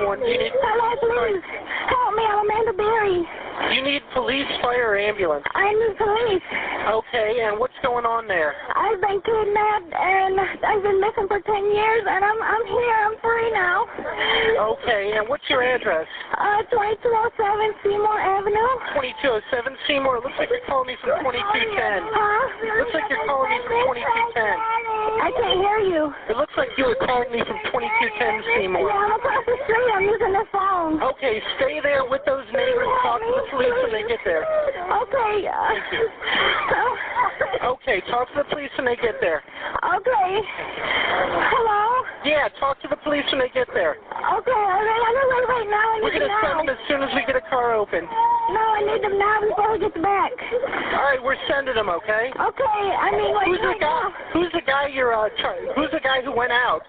911. You need... Hello, please. Help me. I'm Amanda Berry. You need police, fire, or ambulance? I need police. Okay, and what's going on there? I've been kidnapped, and I've been missing for 10 years, and I'm here. I'm free now. Okay, and what's your address? 2207 Seymour Avenue. 2207 Seymour. It looks like you're calling me from 2210. Huh? Looks like you're calling me from 2210. I can't hear you. It looks like you were calling me from 2210 Seymour. Yeah, I'm across the street. I'm using the phone. Okay, stay there with those neighbors. Talk to the police when they get there. Okay. Thank you. Okay, talk to the police when they get there. Okay. Hello? Yeah, talk to the police when they get there. Okay, I'm on right now. I We're need going them to send now. them as soon as we get a car open. No, I need them now before he gets back. All right, we're sending them, okay? Okay, I mean, like, Who's the right guy? now. Who's the guy you're who's the guy who went out?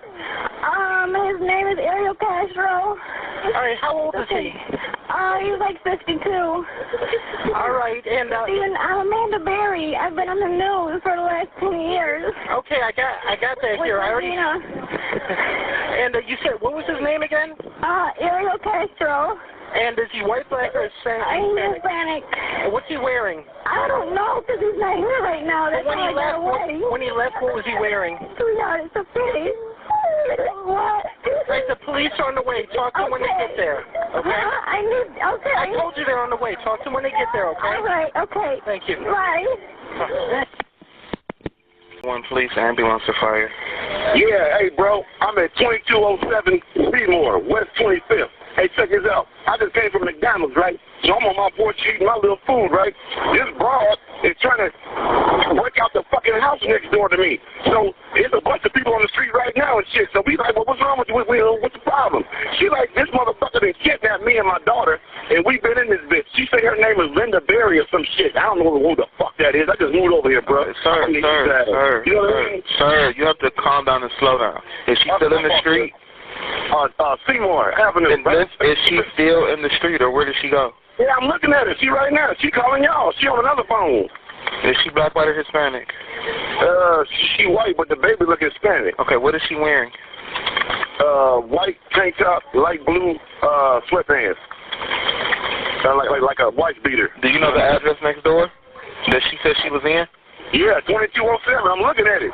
His name is Ariel Castro. All right, how old is he? He's like 52. All right, and Steven, I'm Amanda Berry. I've been on the news for the last 10 years. okay, I got that here. I already. And you said what was his name again? Ariel Castro. And is he white, black, or Hispanic? I'm Hispanic. What's he wearing? I don't know because he's not here right now. That's When why he I got left, away. when he left, what was he wearing? Sweetheart, it's a pity. What? Right, the police are on the way. Talk to them when they get there. Okay? Okay. I told you they're on the way. Talk to them when they get there, okay? All right, okay. Thank you. Bye. One police, ambulance, or fire. Yeah, hey, bro. I'm at 2207 Seymour, West 25th. Hey, check this out. I just came from McDonald's, right? So I'm on my porch eating my little food, right? This broad is trying to break out the fucking house next door to me. So there's a bunch of people on the street right now and shit. So we like, well, what's wrong with you? What's the problem? She like, this motherfucker done kidnapped me and my daughter, and we've been in this bitch. She say her name is Linda Berry or some shit. I don't know who the fuck that is. I just moved over here, bro. Sir, you know what I mean? Sir, you have to calm down and slow down. Is she still in the street? Seymour Avenue. Is she still in the street, or where did she go? Yeah, I'm looking at her. She right now. She calling y'all. She on another phone. Is she black, white, or Hispanic? She white, but the baby look Hispanic. Okay, what is she wearing? White tank top, light blue sweatpants. Like a wife beater. Do you know the address next door that she said she was in? Yeah, 2207. I'm looking at it.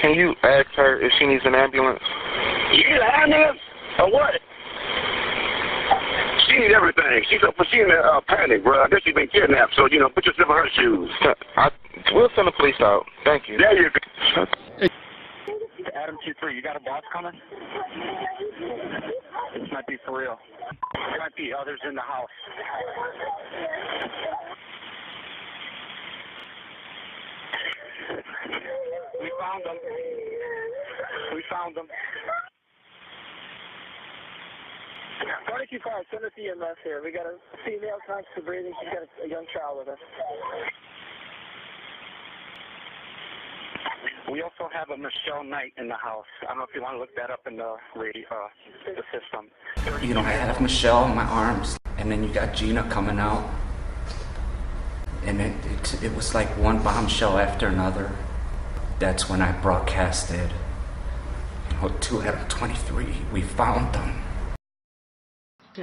Can you ask her if she needs an ambulance? Yeah, ambulance? Or what? She needs everything. She's in a panic, bro. I guess she's been kidnapped, so, you know, put yourself in her shoes. We'll send the police out. Thank you. There you go. Adam 2-3, you got a boss coming? This might be for real. There might be others in the house. We found them. We found them. 22-5, send us EMS here. We got a female conscious breathing. She's got a young child with her. We also have a Michelle Knight in the house. I don't know if you want to look that up in the the system. You know, I have Michelle in my arms, and then you got Gina coming out, and it was like one bombshell after another. That's when I broadcasted, 2 out of 23, we found them.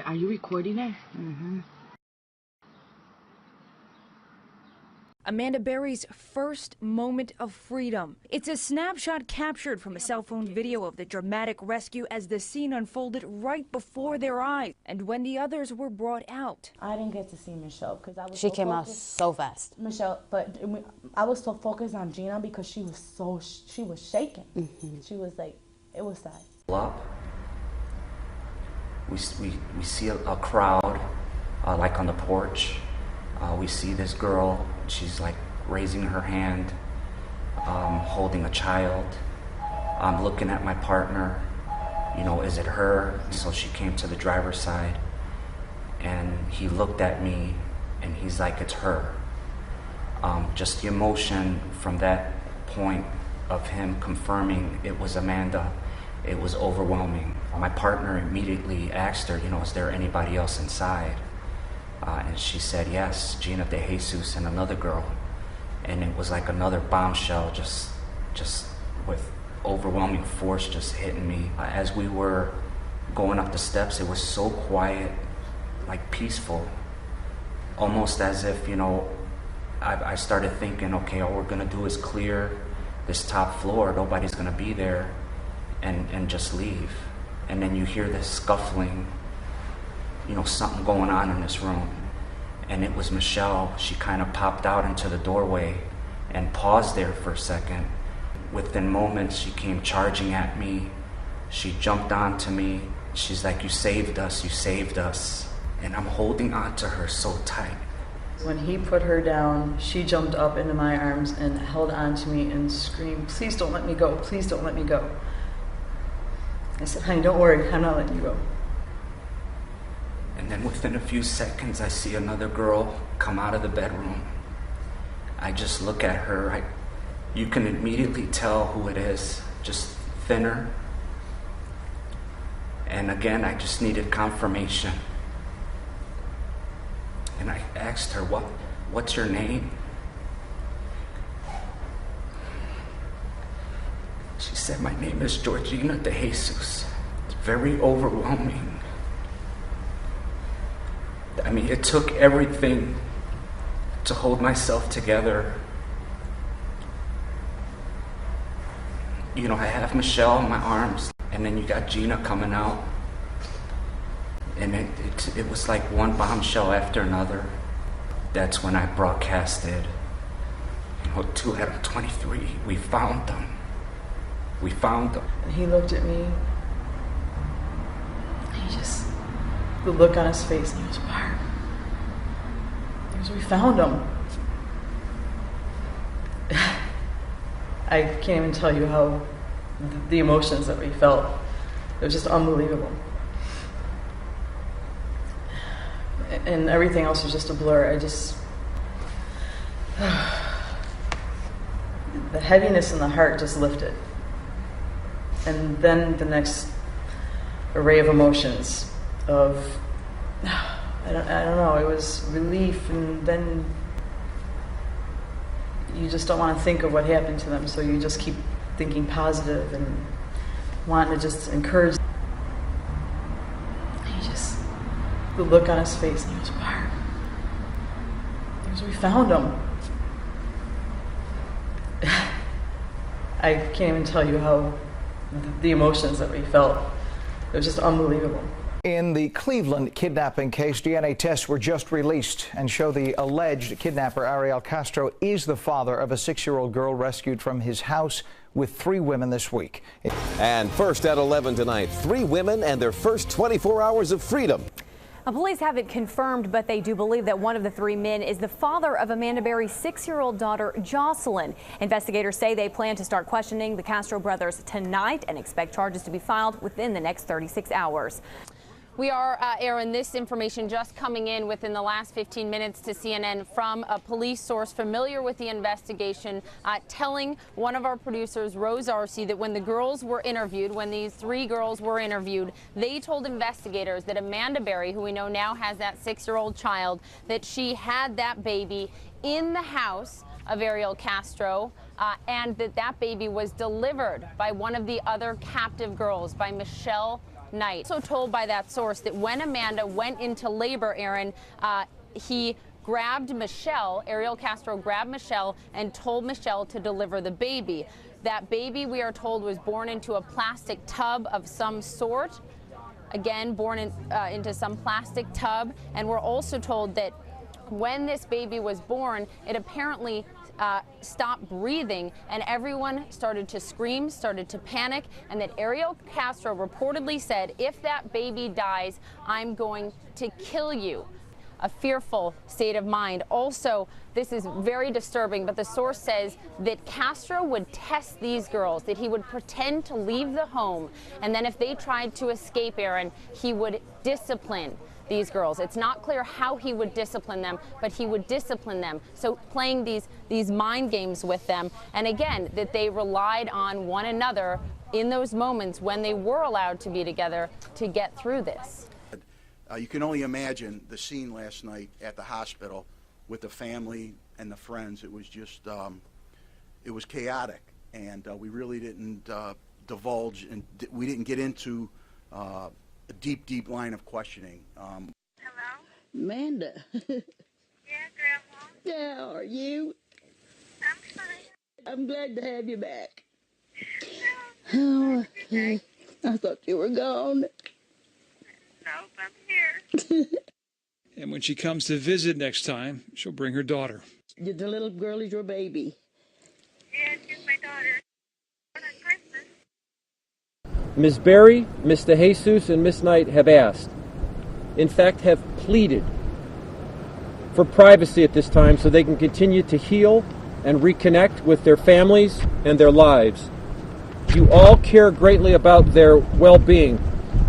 Are you recording it? Mm-hmm. Amanda Berry's first moment of freedom. It's a snapshot captured from a cell phone video of the dramatic rescue as the scene unfolded right before their eyes and when the others were brought out. I didn't get to see Michelle because I was She came out so fast. Michelle, but I was so focused on Gina because she was shaking. Mm-hmm. She was like, it was sad. Up. We see a crowd, like on the porch. We see this girl, she's like raising her hand, holding a child. I'm looking at my partner, you know, is it her? So she came to the driver's side and he looked at me and he's like, it's her. Just the emotion from that point of him confirming it was Amanda, it was overwhelming. My partner immediately asked her, you know, is there anybody else inside? And she said, yes, Gina De Jesus and another girl. And it was like another bombshell, just with overwhelming force just hitting me. As we were going up the steps, it was so quiet, like peaceful, almost as if, you know, I started thinking, okay, all we're gonna do is clear this top floor, nobody's gonna be there, and just leave. And then you hear this scuffling, you know, something going on in this room. And it was Michelle. She kind of popped out into the doorway and paused there for a second. Within moments, she came charging at me. She jumped onto me. She's like, "You saved us, you saved us." And I'm holding on to her so tight. When he put her down, she jumped up into my arms and held on to me and screamed, "Please don't let me go, please don't let me go." I said, "Honey, don't worry, I'm not letting you go." And then within a few seconds, I see another girl come out of the bedroom. I just look at her. You can immediately tell who it is, just thinner. And again, I just needed confirmation. And I asked her, what's your name? She said, "My name is Georgina De Jesus." It's very overwhelming. I mean, it took everything to hold myself together. You know, I have Michelle in my arms, and then you got Gina coming out. And it was like one bombshell after another. That's when I broadcasted, 2 out of 23, we found them. We found them. And he looked at me. The look on his face, and he goes, "Barb." He goes, "We found them." I can't even tell you how the emotions that we felt. It was just unbelievable. And everything else was just a blur. The heaviness in the heart just lifted. And then the next array of emotions of, I don't know, it was relief, and then you just don't want to think of what happened to them, so you just keep thinking positive and wanting to just encourage. The look on his face, and he goes, "Barb." He goes, "We found them." I can't even tell you how the emotions that we felt. It was just unbelievable. In the Cleveland kidnapping case, DNA tests were just released and show the alleged kidnapper Ariel Castro is the father of a 6-year-old girl rescued from his house with 3 women this week. And first at 11 tonight, 3 women and their first 24 hours of freedom. Police haven't confirmed, but they do believe that one of the 3 men is the father of Amanda Berry's 6-year-old daughter, Jocelyn. Investigators say they plan to start questioning the Castro brothers tonight and expect charges to be filed within the next 36 hours. We are, Aaron, this information just coming in within the last 15 minutes to CNN from a police source familiar with the investigation, telling one of our producers, Rose Arce, that when the girls were interviewed, when these 3 girls were interviewed, they told investigators that Amanda Berry, who we know now has that 6-year-old child, that she had that baby in the house of Ariel Castro, and that baby was delivered by one of the other captive girls, by Michelle Knight. Also told by that source that when Amanda went into labor, Aaron, he grabbed Michelle, Ariel Castro grabbed Michelle and told Michelle to deliver the baby. That baby, we are told, was born into a plastic tub of some sort. Again, born into some plastic tub. And we're also told that when this baby was born, it apparently stopped breathing, and everyone started to scream, started to panic, and that Ariel Castro reportedly said, "If that baby dies, I'm going to kill you." A fearful state of mind. Also, this is very disturbing, but the source says that Castro would test these girls, that he would pretend to leave the home, and then if they tried to escape, Aaron, he would discipline these girls. It's not clear how he would discipline them, but he would discipline them. So playing these mind games with them, and again, that they relied on one another in those moments when they were allowed to be together to get through this. You can only imagine the scene last night at the hospital with the family and the friends. It was just, it was chaotic, and we really didn't divulge, and we didn't get into a deep, deep line of questioning. Amanda. Yeah, Grandma. How are you? I'm fine. I'm glad to have you back. Oh, I thought you were gone. Nope, I'm here. And when she comes to visit next time, she'll bring her daughter. The little girl is your baby. Yeah, she's my daughter. On Christmas. Ms. Berry, Ms. DeJesus, and Ms. Knight have asked, in fact have pleaded, for privacy at this time so they can continue to heal and reconnect with their families and their lives. You all care greatly about their well-being,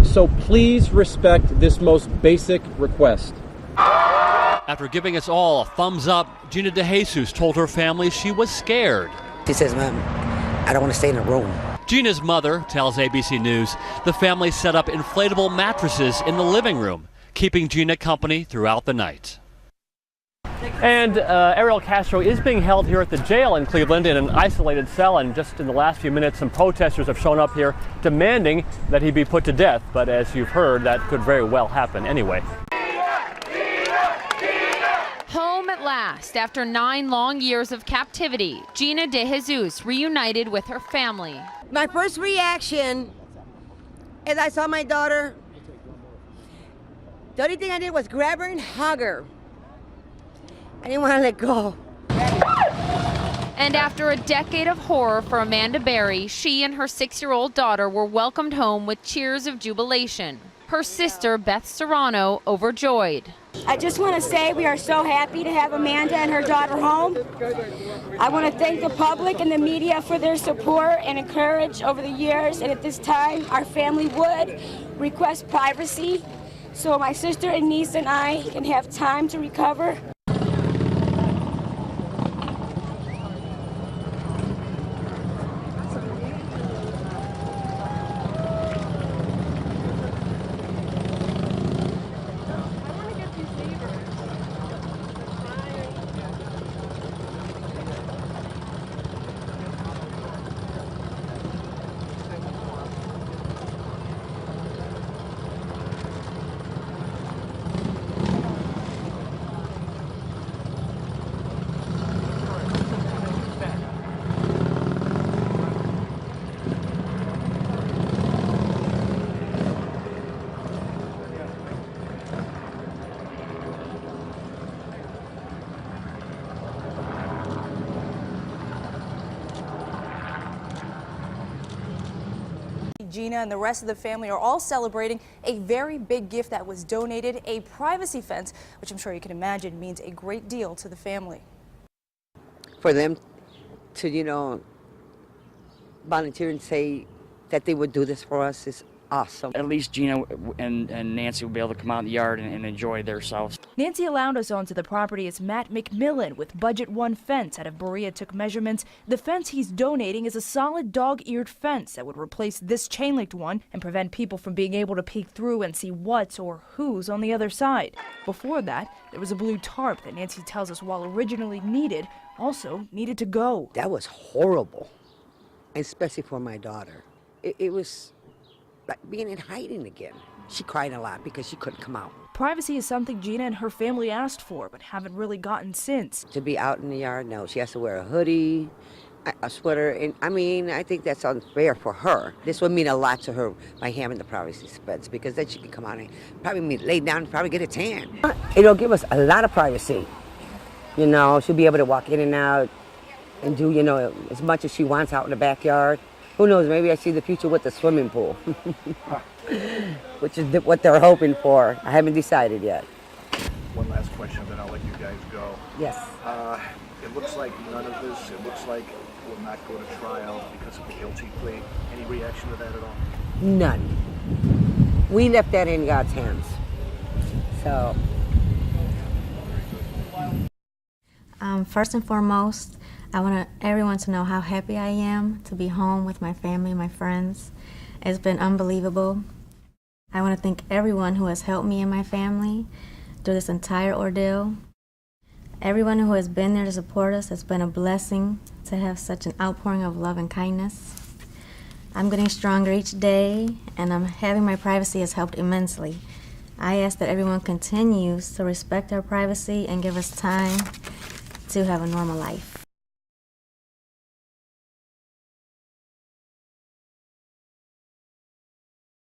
so please respect this most basic request. After giving us all a thumbs up, Gina DeJesus told her family she was scared. She says, Mom, I don't want to stay in the room. Gina's mother tells ABC News the family set up inflatable mattresses in the living room, keeping Gina company throughout the night. And Ariel Castro is being held here at the jail in Cleveland in an isolated cell, and just in the last few minutes some protesters have shown up here demanding that he be put to death, but as you've heard, that could very well happen anyway. Home at last. After 9 long years of captivity, Gina DeJesus reunited with her family. My first reaction as I saw my daughter, the only thing I did was grab her and hug her. I didn't want to let go. And after a decade of horror for Amanda Berry, she and her 6-year-old daughter were welcomed home with cheers of jubilation. Her sister, Beth Serrano, overjoyed. I just want to say we are so happy to have Amanda and her daughter home. I want to thank the public and the media for their support and encourage over the years. And at this time, our family would request privacy so my sister and niece and I can have time to recover. Gina and the rest of the family are all celebrating a very big gift that was donated, a privacy fence, which I'm sure you can imagine means a great deal to the family. For them to, volunteer and say that they would do this for us is awesome. At least Gina and Nancy will be able to come out in the yard and enjoy themselves. Nancy allowed us onto the property is Matt McMillan with Budget One Fence out of Berea took measurements. The fence he's donating is a solid dog-eared fence that would replace this chain-linked one and prevent people from being able to peek through and see what's or who's on the other side. Before that, there was a blue tarp that Nancy tells us while originally needed, also needed to go. That was horrible, especially for my daughter. It was like being in hiding again. She cried a lot because she couldn't come out. Privacy is something Gina and her family asked for, but haven't really gotten since. To be out in the yard, no. She has to wear a hoodie, a sweater, and I think that's unfair for her. This would mean a lot to her by having the privacy fence, because then she can come out and probably lay down and probably get a tan. It'll give us a lot of privacy. She'll be able to walk in and out and do, as much as she wants out in the backyard. Who knows, maybe I see the future with the swimming pool, which is what they're hoping for. I haven't decided yet. One last question, then I'll let you guys go. Yes. It looks like none of this, it looks like will not go to trial because of the guilty plea. Any reaction to that at all? None. We left that in God's hands. So. First and foremost, I want everyone to know how happy I am to be home with my family, my friends. It's been unbelievable. I want to thank everyone who has helped me and my family through this entire ordeal. Everyone who has been there to support us. It's been a blessing to have such an outpouring of love and kindness. I'm getting stronger each day, and having my privacy has helped immensely. I ask that everyone continues to respect our privacy and give us time to have a normal life.